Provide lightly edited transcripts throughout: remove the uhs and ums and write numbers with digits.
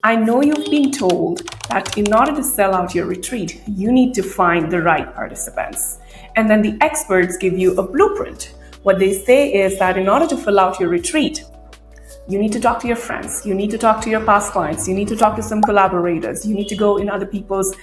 I know you've been told that in order to sell out your retreat, you need to find the right participants. And then the experts give you a blueprint. What they say is that in order to fill out your retreat, you need to talk to your friends, you need to talk to your past clients, you need to talk to some collaborators, you need to go in other people's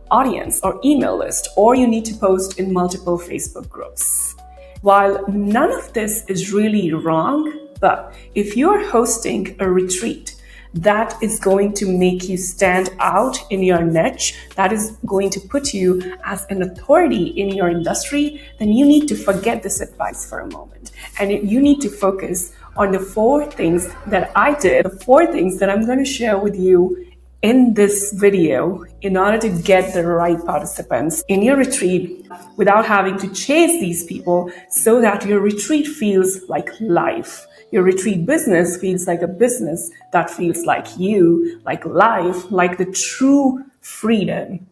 audience or email list, or you need to post in multiple Facebook groups. While none of this is really wrong, but if you're hosting a retreat that is going to make you stand out in your niche, that is going to put you as an authority in your industry, then you need to forget this advice for a moment. And you need to focus on the 4 things that I did, the 4 things that I'm going to share with you in this video in order to get the right participants in your retreat without having to chase these people, so that your retreat feels like life. Your retreat business feels like a business that feels like you, like life, like the true freedom,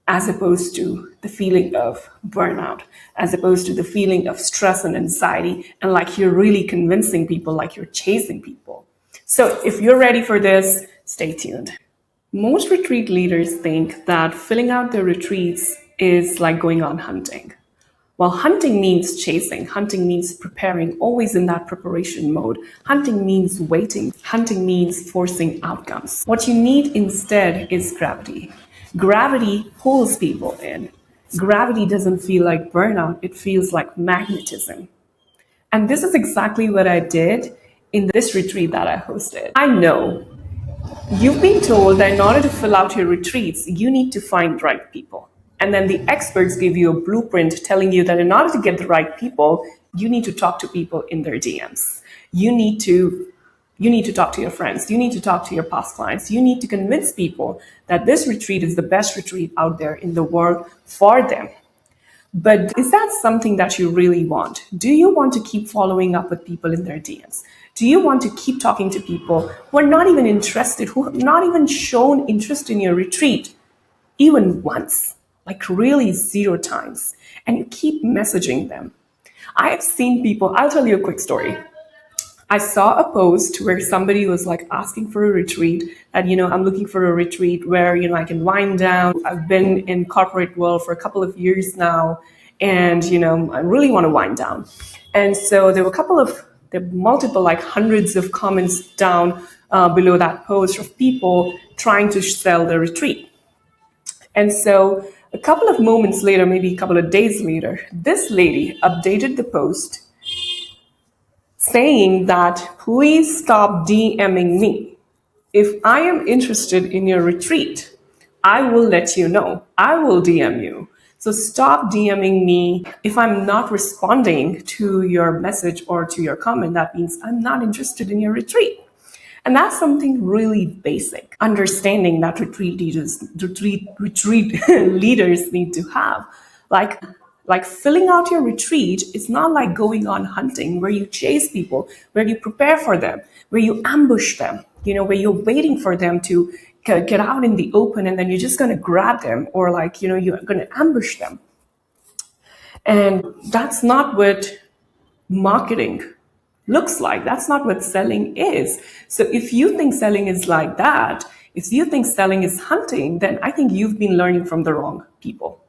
as opposed to the feeling of burnout, as opposed to the feeling of stress and anxiety, and like you're really convincing people, like you're chasing people. So if you're ready for this, stay tuned. Most retreat leaders think that filling out their retreats is like going on hunting. Well, hunting means chasing. Hunting means preparing, always in that preparation mode. Hunting means waiting. Hunting means forcing outcomes. What you need instead is gravity. Gravity pulls people in. Gravity doesn't feel like burnout, it feels like magnetism. And this is exactly what I did in this retreat that I hosted. I know you've been told that in order to fill out your retreats, you need to find the right people. And then the experts give you a blueprint telling you that in order to get the right people, you need to talk to people in their DMs. You need to talk to your friends. You need to talk to your past clients. You need to convince people that this retreat is the best retreat out there in the world for them. But is that something that you really want? Do you want to keep following up with people in their DMs? Do you want to keep talking to people who are not even interested, who have not even shown interest in your retreat, even once? Like really 0 times, and you keep messaging them. I have seen people, I'll tell you a quick story. I saw a post where somebody was like asking for a retreat, and I'm looking for a retreat where I can wind down. I've been in corporate world for a couple of years now, and I really want to wind down. And so there were multiple, like hundreds of comments down below that post of people trying to sell the retreat. And so a couple of moments later, maybe a couple of days later, this lady updated the post saying that please stop DMing me. If I am interested in your retreat, I will let you know. I will DM you. So stop DMing me. If I'm not responding to your message or to your comment, that means I'm not interested in your retreat. And that's something really basic, understanding that retreat leaders need to have. Like filling out your retreat, it's not like going on hunting where you chase people, where you prepare for them, where you ambush them, where you're waiting for them to get out in the open, and then you're just going to grab them, or you're going to ambush them. And that's not what marketing looks like. That's not what selling is. So if you think selling is like that, if you think selling is hunting, then I think you've been learning from the wrong people.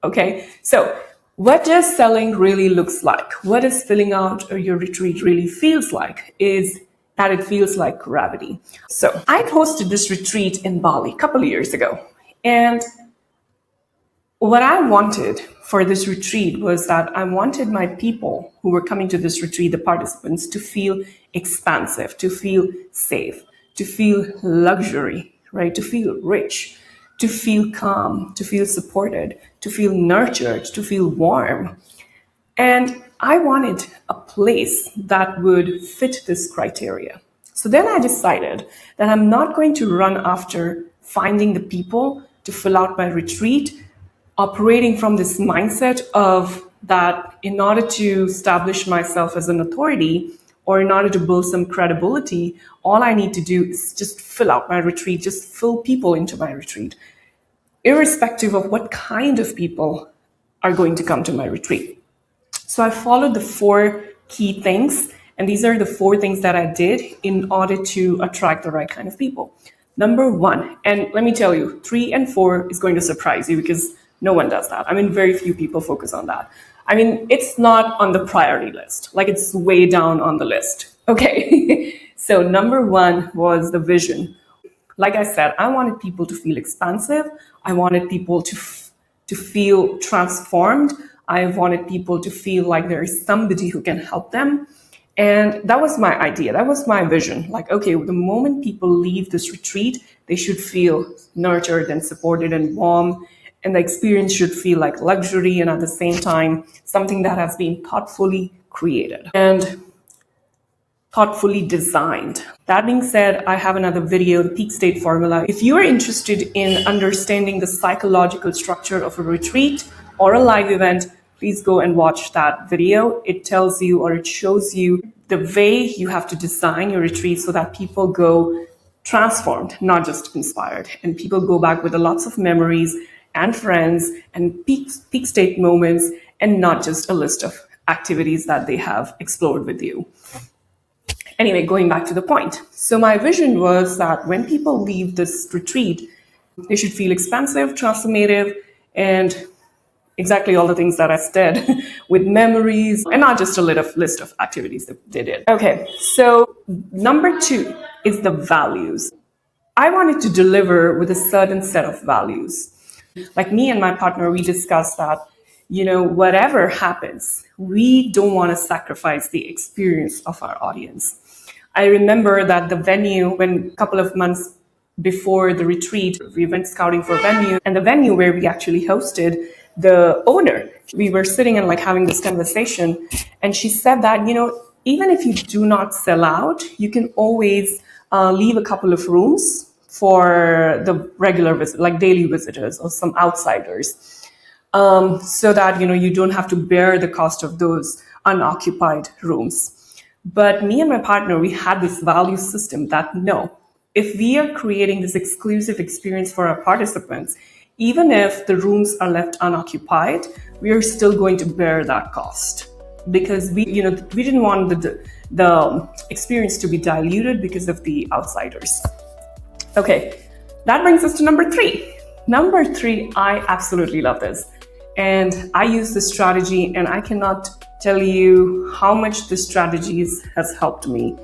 Okay, so what does selling really looks like? What does filling out your retreat really feels like is that it feels like gravity. So I hosted this retreat in Bali a couple of years ago, and what I wanted for this retreat was that I wanted my people who were coming to this retreat, the participants, to feel expansive, to feel safe, to feel luxury, right? To feel rich, to feel calm, to feel supported, to feel nurtured, to feel warm. And I wanted a place that would fit this criteria. So then I decided that I'm not going to run after finding the people to fill out my retreat, operating from this mindset of that in order to establish myself as an authority, or in order to build some credibility, all I need to do is just fill out my retreat, just fill people into my retreat, irrespective of what kind of people are going to come to my retreat. So I followed the 4 key things, and these are the 4 things that I did in order to attract the right kind of people. Number one, and let me tell you, 3 and 4 is going to surprise you because no one does that. I mean, very few people focus on that. I mean, it's not on the priority list, like it's way down on the list. Okay. So number one was the vision. Like I said, I wanted people to feel expansive. I wanted people to feel transformed. I wanted people to feel like there is somebody who can help them. And that was my idea. That was my vision. Like, okay, the moment people leave this retreat, they should feel nurtured and supported and warm. And the experience should feel like luxury and at the same time, something that has been thoughtfully created and thoughtfully designed. That being said, I have another video, the peak state formula. If you are interested in understanding the psychological structure of a retreat or a live event, please go and watch that video. It tells you, or it shows you, the way you have to design your retreat so that people go transformed, not just inspired. And people go back with lots of memories and friends and peak state moments, and not just a list of activities that they have explored with you. Anyway, going back to the point. So my vision was that when people leave this retreat, they should feel expansive, transformative, and exactly all the things that I said with memories and not just a list of activities that they did. Okay, so number 2 is the values. I wanted to deliver with a certain set of values. Like me and my partner, we discussed that, whatever happens, we don't want to sacrifice the experience of our audience. I remember that the venue, when a couple of months before the retreat, we went scouting for a venue, and the venue where we actually hosted, the owner, we were sitting and having this conversation, and she said that, even if you do not sell out, you can always leave a couple of rooms for the regular like daily visitors or some outsiders, so that, you don't have to bear the cost of those unoccupied rooms. But me and my partner, we had this value system that no, if we are creating this exclusive experience for our participants, even if the rooms are left unoccupied, we are still going to bear that cost, because we didn't want the experience to be diluted because of the outsiders. Okay, that brings us to number 3. Number 3, I absolutely love this. And I use this strategy, and I cannot tell you how much this strategy has helped me.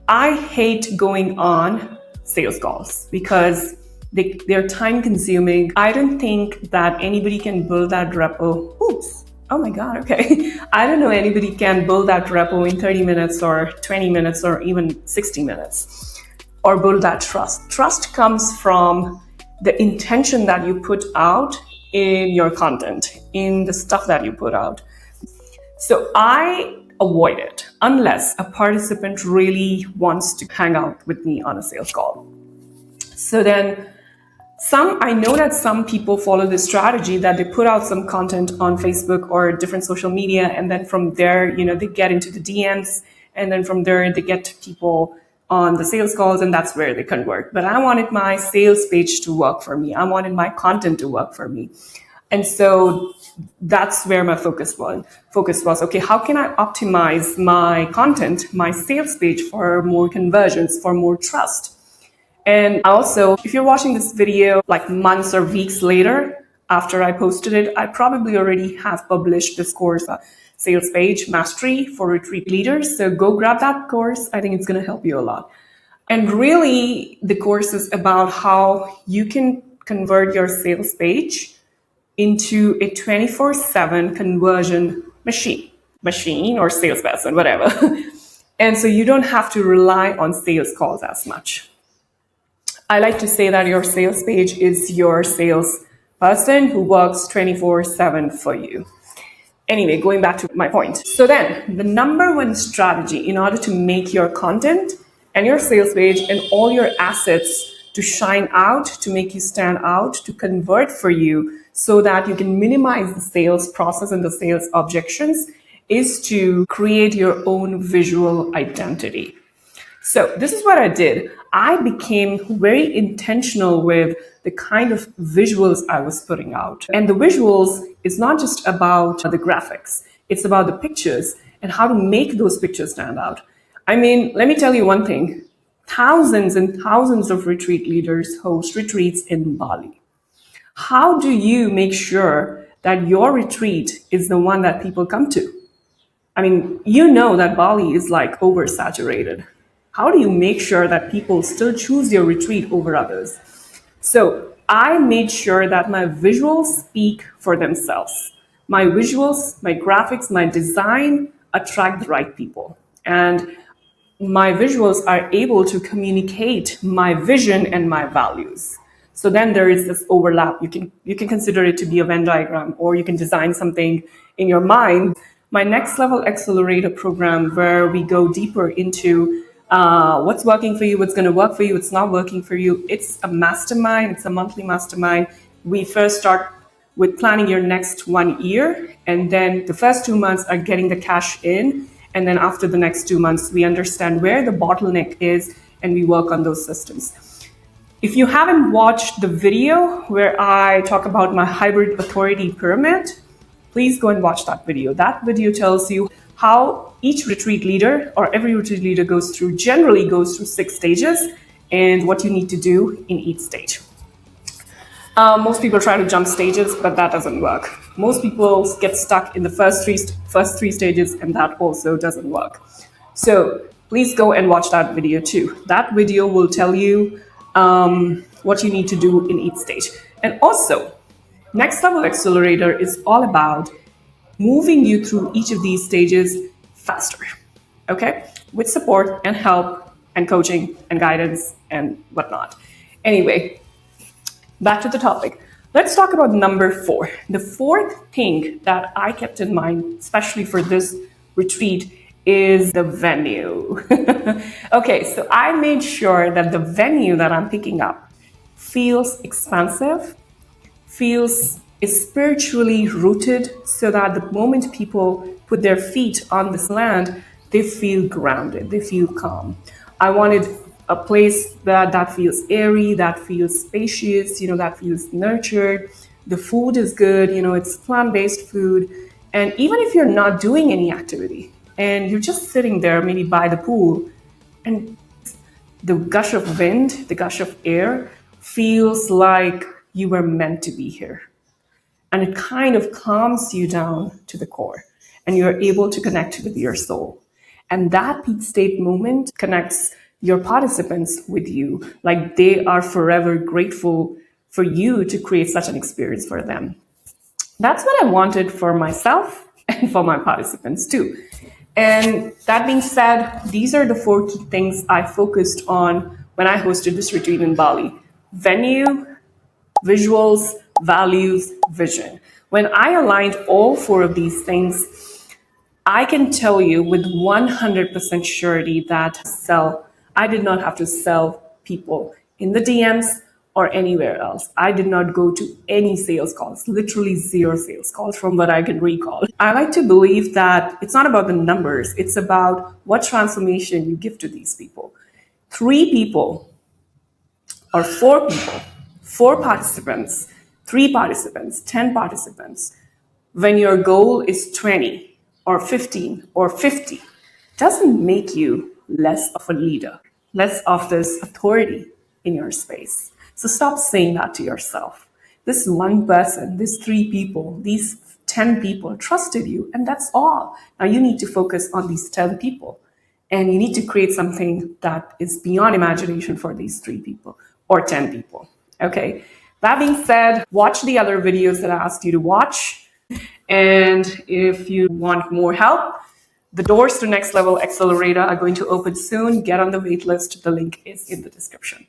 I hate going on sales calls because they're time consuming. I don't think that anybody can build that repo. Oops. Oh my God. Okay. I don't know anybody can build that repo in 30 minutes or 20 minutes or even 60 minutes, or build that trust. Trust comes from the intention that you put out in your content, in the stuff that you put out. So I avoid it unless a participant really wants to hang out with me on a sales call. So then I know that some people follow this strategy that they put out some content on Facebook or different social media, and then from there, they get into the DMs, and then from there they get people on the sales calls, and that's where they convert. But I wanted my sales page to work for me. I wanted my content to work for me. And so that's where my focus was, okay, how can I optimize my content, my sales page for more conversions, for more trust? And also, if you're watching this video months or weeks later after I posted it, I probably already have published this course, Sales Page Mastery for Retreat Leaders. So go grab that course. I think it's going to help you a lot. And really, the course is about how you can convert your sales page into a 24/7 conversion machine or salesperson, whatever. And so you don't have to rely on sales calls as much. I like to say that your sales page is your sales person who works 24/7 for you. Anyway, going back to my point. So then the number one strategy in order to make your content and your sales page and all your assets to shine out, to make you stand out, to convert for you so that you can minimize the sales process and the sales objections is to create your own visual identity. So this is what I did. I became very intentional with the kind of visuals I was putting out. And the visuals is not just about the graphics. It's about the pictures and how to make those pictures stand out. I mean, let me tell you one thing. thousands and thousands of retreat leaders host retreats in Bali. How do you make sure that your retreat is the one that people come to? I mean, you know that Bali is like oversaturated. How do you make sure that people still choose your retreat over others? So I made sure that my visuals speak for themselves. My visuals, my graphics, my design attract the right people. And my visuals are able to communicate my vision and my values. So then there is this overlap. You can consider it to be a Venn diagram, or you can design something in your mind. My next level accelerator program, where we go deeper into what's working for you, what's going to work for you, what's not working for you. It's a mastermind. It's a monthly mastermind. We first start with planning your next 1 year, and then the first 2 months are getting the cash in. And then after the next 2 months, we understand where the bottleneck is and we work on those systems. If you haven't watched the video where I talk about my hybrid authority pyramid, please go and watch that video. That video tells you how each retreat leader, or every retreat leader, generally goes through 6 stages, and what you need to do in each stage. Most people try to jump stages, but that doesn't work. Most people get stuck in the first three stages, and that also doesn't work. So please go and watch that video too. That video will tell you what you need to do in each stage. And also, Next Level Accelerator is all about moving you through each of these stages faster, okay? With support and help and coaching and guidance and whatnot. Anyway, back to the topic. Let's talk about number 4. The fourth thing that I kept in mind, especially for this retreat, is the venue. Okay, so I made sure that the venue that I'm picking up feels expansive, is spiritually rooted, so that the moment people put their feet on this land, they feel grounded, they feel calm. I wanted a place that feels airy, that feels spacious, that feels nurtured. The food is good, it's plant-based food. And even if you're not doing any activity and you're just sitting there, maybe by the pool, and the gush of wind, the gush of air feels like you were meant to be here. And it kind of calms you down to the core, and you're able to connect with your soul. And that peak state moment connects your participants with you, like they are forever grateful for you to create such an experience for them. That's what I wanted for myself and for my participants too. And that being said, these are the 4 key things I focused on when I hosted this retreat in Bali: venue, visuals, values, vision. When I aligned all 4 of these things, I can tell you with 100% surety that I did not have to sell people in the DMs or anywhere else. I did not go to any sales calls, literally 0 sales calls from what I can recall. I like to believe that it's not about the numbers, it's about what transformation you give to these people. 3 people or 4 people, 4 participants, 3 participants, 10 participants, when your goal is 20 or 15 or 50, doesn't make you less of a leader, less of this authority in your space. So stop saying that to yourself. This one person, these 3 people, these 10 people trusted you, and that's all. Now you need to focus on these 10 people, and you need to create something that is beyond imagination for these 3 people or 10 people. Okay. That being said, watch the other videos that I asked you to watch. And if you want more help, the doors to Next Level Accelerator are going to open soon. Get on the wait list. The link is in the description.